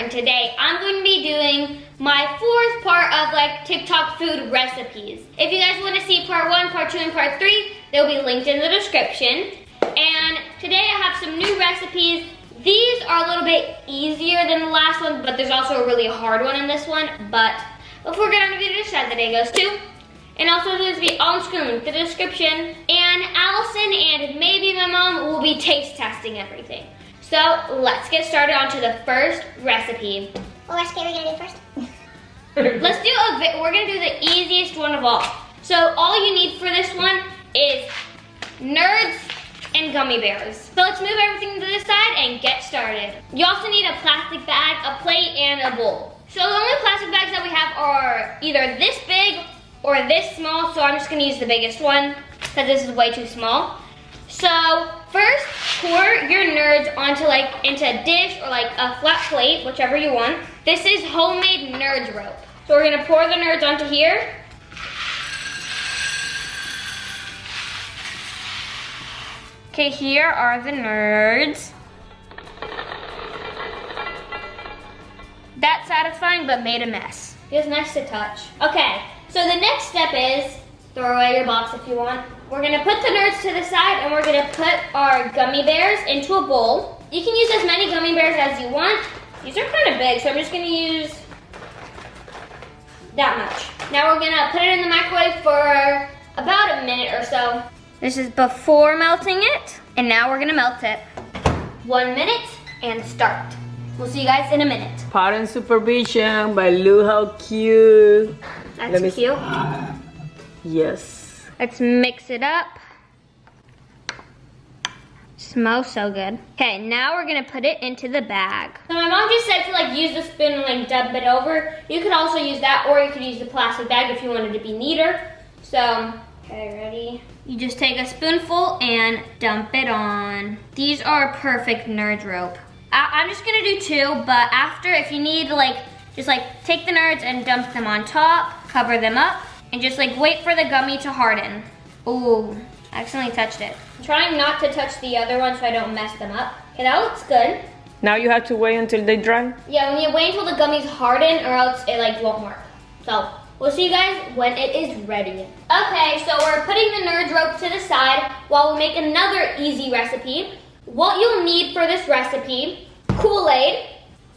and today I'm going to be doing my 4th part of like TikTok food recipes. If you guys want to see part 1, part 2, and part 3, they'll be linked in the description. And today I have some new recipes. These are a little bit easier than the last one, but there's also a really hard one in this one. But before we get on the video, decide the day goes to. And also there's going to be on screen link in the description. And Allison and maybe my mom will be taste testing everything. So let's get started on to the first recipe. What recipe are we gonna do first? We're gonna do the easiest one of all. So all you need for this one is nerds and gummy bears. So let's move everything to the side and get started. You also need a plastic bag, a plate, and a bowl. So the only plastic bags that we have are either this big or this small, so I'm just gonna use the biggest one because this is way too small. So first, pour your nerds onto into a dish or like a flat plate, whichever you want. This is homemade nerds rope. So we're gonna pour the nerds onto here. Okay, here are the nerds. That's satisfying, but made a mess. It was nice to touch. Okay, so the next step is throw away your box if you want. We're gonna put the nerds to the side and we're gonna put our gummy bears into a bowl. You can use as many gummy bears as you want. These are kind of big, so I'm just gonna use that much. Now we're gonna put it in the microwave for about a minute or so. This is before melting it, and now we're gonna melt it. 1 minute and start. We'll see you guys in a minute. Parent supervision, but look how cute. That's cute. Yes. Let's mix it up. Smells so good. Okay, now we're gonna put it into the bag. So my mom just said to use the spoon and dump it over. You could also use that, or you could use the plastic bag if you wanted to be neater. So, okay, ready? You just take a spoonful and dump it on. These are perfect nerds rope. I'm just gonna do 2, but after, if you need just take the nerds and dump them on top, cover them up, and just wait for the gummy to harden. Ooh, I accidentally touched it. I'm trying not to touch the other one so I don't mess them up. Okay, that looks good. Now you have to wait until they dry? Yeah, when you wait until the gummies harden or else it won't work. So, we'll see you guys when it is ready. Okay, so we're putting the nerds rope to the side while we make another easy recipe. What you'll need for this recipe, KoolAid,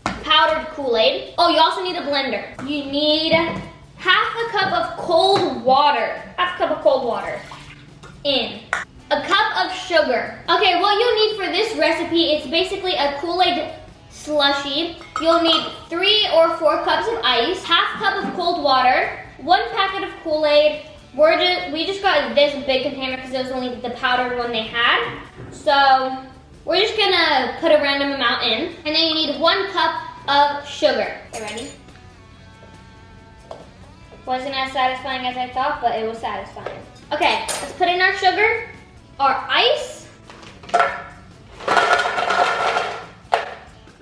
powdered KoolAid. Oh, you also need a blender. You need half a cup of cold water. Half a cup of cold water. In. A cup of sugar. Okay, what you'll need for this recipe is basically a KoolAid slushie. You'll need 3 or 4 cups of ice, half cup of cold water, 1 packet of KoolAid. We just got this big container because it was only the powdered one they had. So we're just gonna put a random amount in. And then you need 1 cup of sugar. Okay, ready? Wasn't as satisfying as I thought, but it was satisfying. Okay, let's put in our sugar, our ice.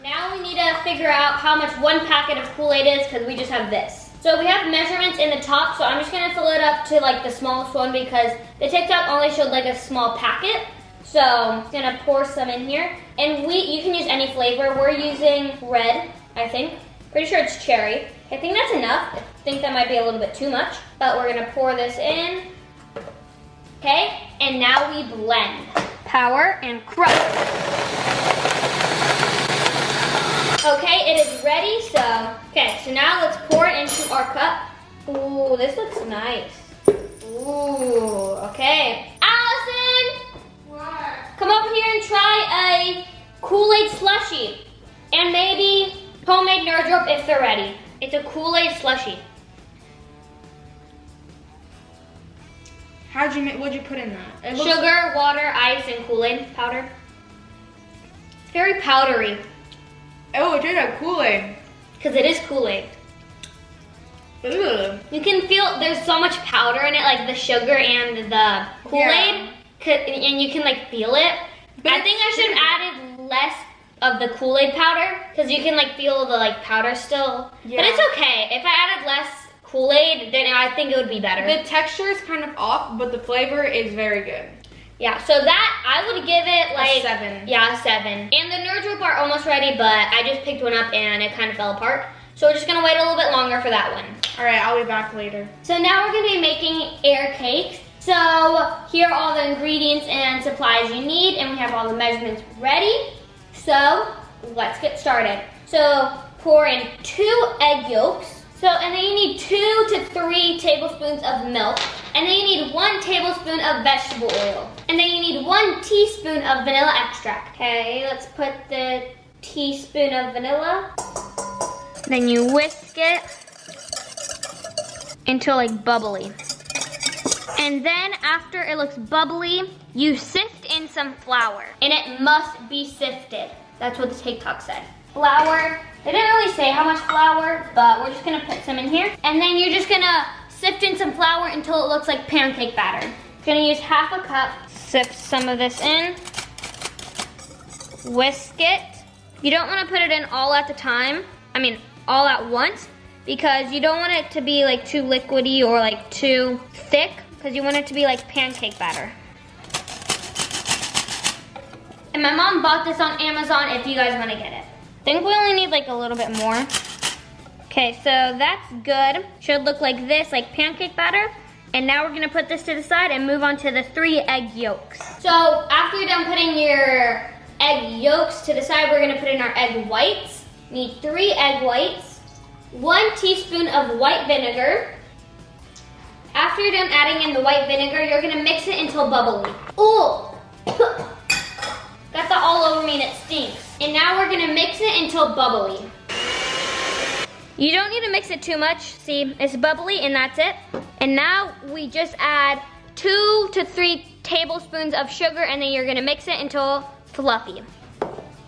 Now we need to figure out how much 1 packet of KoolAid is because we just have this. So we have measurements in the top, so I'm just gonna fill it up to the smallest one because the TikTok only showed a small packet. So I'm gonna pour some in here. And you can use any flavor. We're using red, I think. Pretty sure it's cherry. I think that's enough. I think that might be a little bit too much, but we're gonna pour this in. Okay, and now we blend. Power and crush. Okay, it is ready, so now let's pour it into our cup. Ooh, this looks nice. Ooh, okay. Allison! What? Come over here and try a KoolAid slushie. And maybe homemade nerds rope if they're ready. It's a KoolAid slushie. What'd you put in that? Sugar, water, ice, and KoolAid powder. It's very powdery. Oh, it did have KoolAid. Because it is KoolAid. Ugh. You can feel there's so much powder in it, the sugar and the KoolAid, and you can feel it. But I think I should have added less of the KoolAid powder because you can feel the powder still. Yeah. But it's okay. If I added less KoolAid, then I think it would be better. The texture is kind of off, but the flavor is very good. Yeah, so that, I would give it like... A 7. Yeah, a 7. And the Nerds rope are almost ready, but I just picked one up and it kind of fell apart. So we're just gonna wait a little bit longer for that one. All right, I'll be back later. So now we're gonna be making air cakes. So here are all the ingredients and supplies you need, and we have all the measurements ready. So let's get started. So pour in 2 egg yolks. So, and then you need 2 to 3 tablespoons of milk. And then you need 1 tablespoon of vegetable oil. And then you need 1 teaspoon of vanilla extract. Okay, let's put the teaspoon of vanilla. Then you whisk it until like bubbly. And then after it looks bubbly, you sift in some flour. And it must be sifted. That's what the TikTok said. Flour. They didn't really say how much flour, but we're just gonna put some in here. And then you're just gonna sift in some flour until it looks like pancake batter. You're gonna use half a cup. Sift some of this in. Whisk it. You don't wanna put it in all at the time. All at once, because you don't want it to be like too liquidy or like too thick, because you want it to be like pancake batter. And my mom bought this on Amazon if you guys want to get it. I think we only need like a little bit more. Okay, so that's good. Should look like this, like pancake batter. And now we're gonna put this to the side and move on to the 3 egg yolks. So after you're done putting your egg yolks to the side, we're gonna put in our egg whites. Need 3 egg whites, 1 teaspoon of white vinegar. After you're done adding in the white vinegar, you're gonna mix it until bubbly. Ooh, got that all over me and it stinks. And now we're gonna mix it until bubbly. You don't need to mix it too much. See, it's bubbly and that's it. And now we just add 2 to 3 tablespoons of sugar, and then you're gonna mix it until fluffy.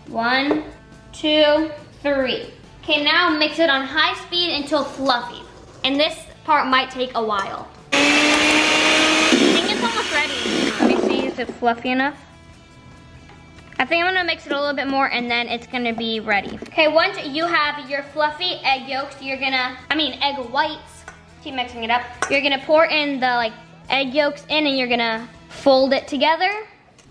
1, 2, 3. Okay, now mix it on high speed until fluffy. And this part might take a while. I think it's almost ready. Let me see, is it fluffy enough? I think I'm gonna mix it a little bit more and then it's gonna be ready. Okay, once you have your fluffy egg yolks, egg whites, keep mixing it up. You're gonna pour in the like egg yolks in, and you're gonna fold it together.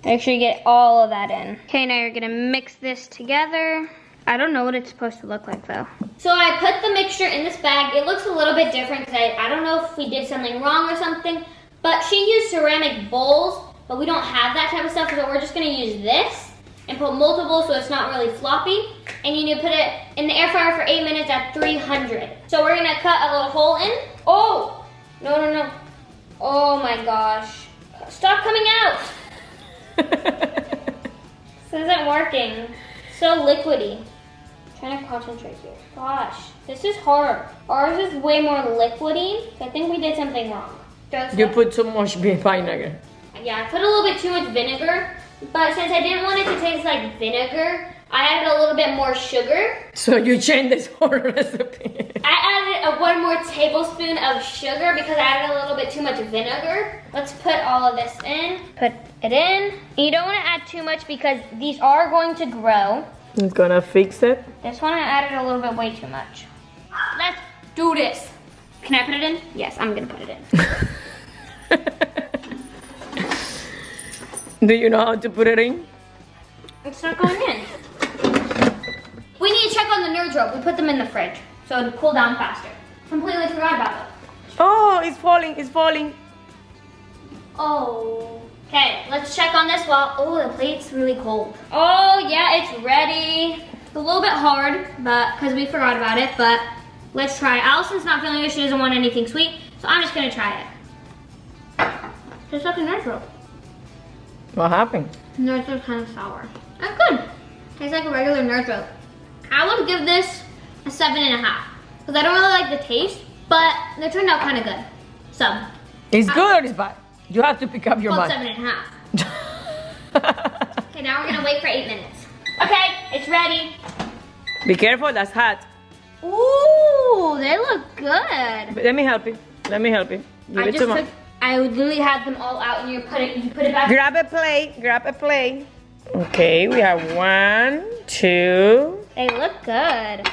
Make sure you get all of that in. Okay, now you're gonna mix this together. I don't know what it's supposed to look like though. So I put the mixture in this bag. It looks a little bit different because I don't know if we did something wrong or something, but she used ceramic bowls, but we don't have that type of stuff, so we're just gonna use this and put multiple so it's not really floppy. And you need to put it in the air fryer for 8 minutes at 300. So we're gonna cut a little hole in. Oh, no. Oh my gosh. Stop coming out. This isn't working. So liquidy. Trying to concentrate here. Gosh, this is hard. Ours is way more liquidy, so I think we did something wrong. You put too much vinegar. Yeah, I put a little bit too much vinegar, but since I didn't want it to taste like vinegar, I added a little bit more sugar. So you changed this whole recipe. I added 1 more tablespoon of sugar because I added a little bit too much vinegar. Let's put all of this in. Put it in. You don't want to add too much because these are going to grow. It's gonna fix it. This one I added a little bit way too much. Let's do this. Can I put it in? Yes, I'm gonna put it in. Do you know how to put it in? It's not going in. We need to check on the Nerds rope. We put them in the fridge so it'll cool down faster. Completely forgot about it. Oh, it's falling. Oh. Okay, let's check on this while, oh, the plate's really cold. Oh yeah, it's ready. It's a little bit hard, but because we forgot about it, but let's try. Allison's not feeling it, she doesn't want anything sweet, so I'm just gonna try it. Just like a Nerds rope. What happened? Nerds rope kind of sour. That's good. Tastes like a regular Nerds rope. I would give this a 7.5, because I don't really like the taste, but they turned out kind of good. So. It's good or it's bad? You have to pick up your mind. 7.5. Okay, now we're gonna wait for 8 minutes. Okay, it's ready. Be careful, that's hot. Ooh, they look good. Let me help you. Give it to Mom. I literally had them all out, and you put it back. Grab a plate. Okay, we have 1, 2. They look good.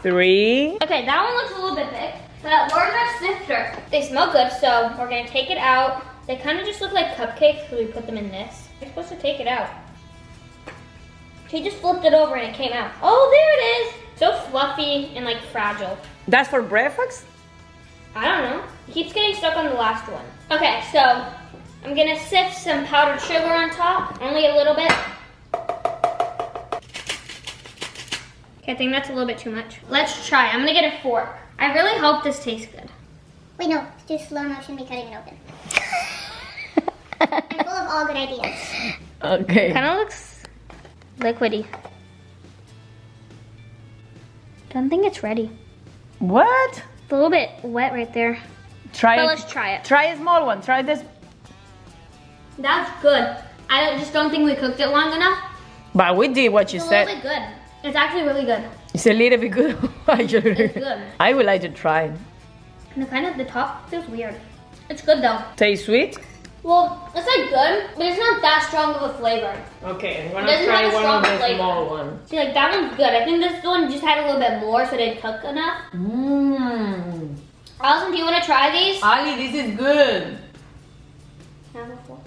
3. Okay, that one looks a little bit big, but where's our sifter? They smell good, so we're gonna take it out. They kind of just look like cupcakes because we put them in this. You're supposed to take it out. She just flipped it over and it came out. Oh, there it is. So fluffy and like fragile. That's for breakfast? I don't know. It keeps getting stuck on the last one. Okay, so I'm gonna sift some powdered sugar on top, only a little bit. Okay, I think that's a little bit too much. Let's try. I'm gonna get a fork. I really hope this tastes good. Wait, no, do slow motion, be cutting it open. I'm full of all good ideas. Okay. Kind of looks liquidy. Don't think it's ready. What? It's a little bit wet right there. Try But it. let's try it. Try a small one. Try this. That's good. I just don't think we cooked it long enough. But we did what you It's a said. little bit good. It's actually really good. It's a little bit good. It's good. I would like to try. And the top feels weird. It's good though. Taste sweet? Well, it's like good, but it's not that strong of a flavor. Okay, I'm It gonna doesn't try have a one strong of the flavor. small ones. See, like that one's good. I think this one just had a little bit more, so it didn't cook enough. Mmm. Allison, do you want to try these? Ali, this is good. Can I have a fork?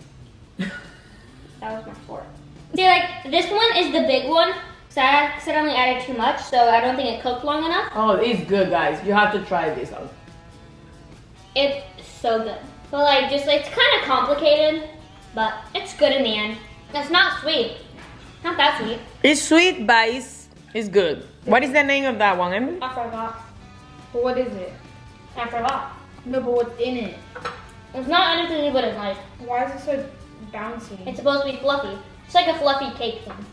That was my fork. See, like this one is the big one, so I accidentally added too much, so I don't think it cooked long enough. Oh, it's good, guys. You have to try this out. It's so good. But like, just like, it's kind of complicated, but it's good in the end. It's not sweet. Not that sweet. It's sweet, but it's good. What is the name of that one, Emily? I forgot. But what is it? I forgot. No, but what's in it? It's not anything but it's like, Why is it so bouncy? it's supposed to be fluffy. It's like a fluffy cake thing.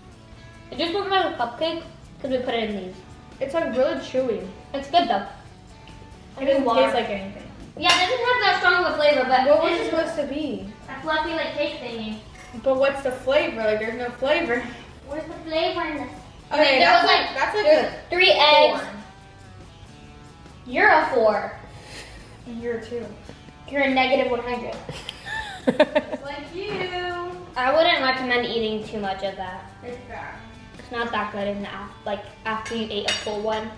It just looks like a cupcake because we put it in these. It's like really chewy. It's good though. It doesn't taste like anything. Yeah, it doesn't have that strong of a flavor, but What was it it is supposed to be? a fluffy like cake thingy. But what's the flavor? Like there's no flavor. Where's the flavor in this? Okay, there that's was like that's like there's a 3 eggs. 4. You're a 4. And you're a 2. You're a negative 100. Just like you. I wouldn't recommend eating too much of that. It's bad. It's not that good in the after you ate a full one.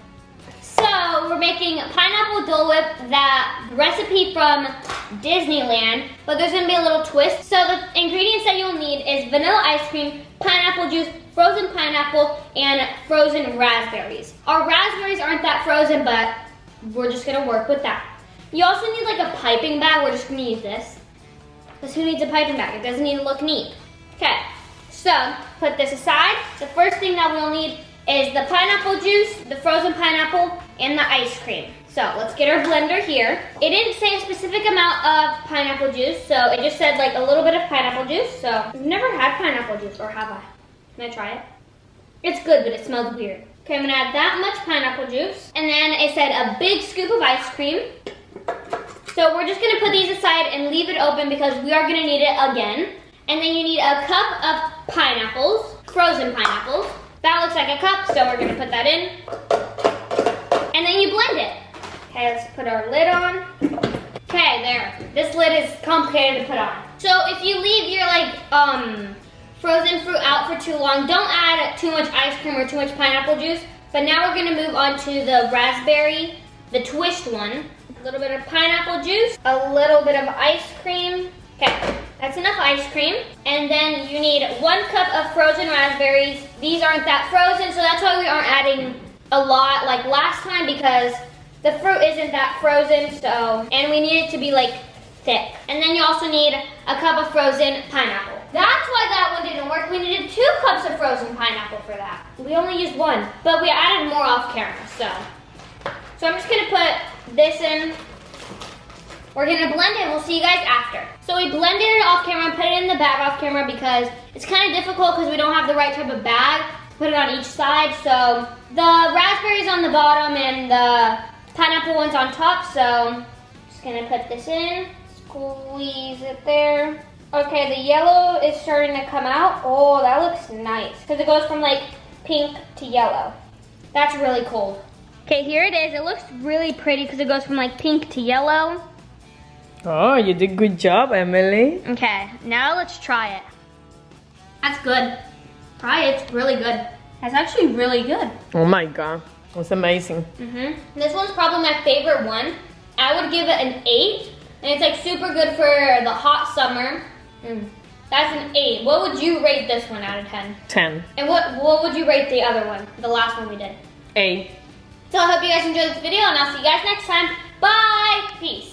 So we're making pineapple Dole Whip, that recipe from Disneyland, but there's gonna be a little twist. So the ingredients that you'll need is vanilla ice cream, pineapple juice, frozen pineapple, and frozen raspberries. Our raspberries aren't that frozen, but we're just gonna work with that. You also need like a piping bag. We're just gonna use this. Because who needs a piping bag? It doesn't need to look neat. Okay, so put this aside. The first thing that we'll need is the pineapple juice, the frozen pineapple, and the ice cream. So let's get our blender here. It didn't say a specific amount of pineapple juice, so it just said like a little bit of pineapple juice. So I've never had pineapple juice, or have I? Can I try it? It's good, but it smells weird. Okay, I'm gonna add that much pineapple juice. And then it said a big scoop of ice cream. So we're just gonna put these aside and leave it open because we are gonna need it again. And then you need a cup of pineapples, frozen pineapples. That looks like a cup, so we're gonna put that in. And then you blend it. Okay, let's put our lid on. Okay, there. This lid is complicated to put on. So if you leave your frozen fruit out for too long, don't add too much ice cream or too much pineapple juice. But now we're gonna move on to the raspberry, the twist one. A little bit of pineapple juice, a little bit of ice cream. Okay, that's enough ice cream. And then you need 1 cup of frozen raspberries. These aren't that frozen, so that's why we aren't adding a lot like last time, because the fruit isn't that frozen, so, and we need it to be like thick. And then you also need a cup of frozen pineapple. That's why that one didn't work. We needed 2 cups of frozen pineapple for that. We only used 1, but we added more off camera, so. So I'm just gonna put this in. We're gonna blend it, we'll see you guys after. So we blended it off camera and put it in the bag off camera because it's kind of difficult because we don't have the right type of bag to put it on each side. So the raspberries on the bottom and the pineapple one's on top. So just gonna put this in, squeeze it there. Okay, the yellow is starting to come out. Oh, that looks nice because it goes from like pink to yellow. That's really cool. Okay, here it is. It looks really pretty because it goes from like pink to yellow. Oh, you did good job, Emily. Okay, now let's try it. That's good. Try it, it's really good. That's actually really good. Oh my god, that's amazing. This one's probably my favorite one. I would give it an 8, And it's like super good for the hot summer. That's an 8. What would you rate this one out of 10? 10. And what would you rate the other one, the last one we did? 8. So I hope you guys enjoyed this video, and I'll see you guys next time. Bye! Peace.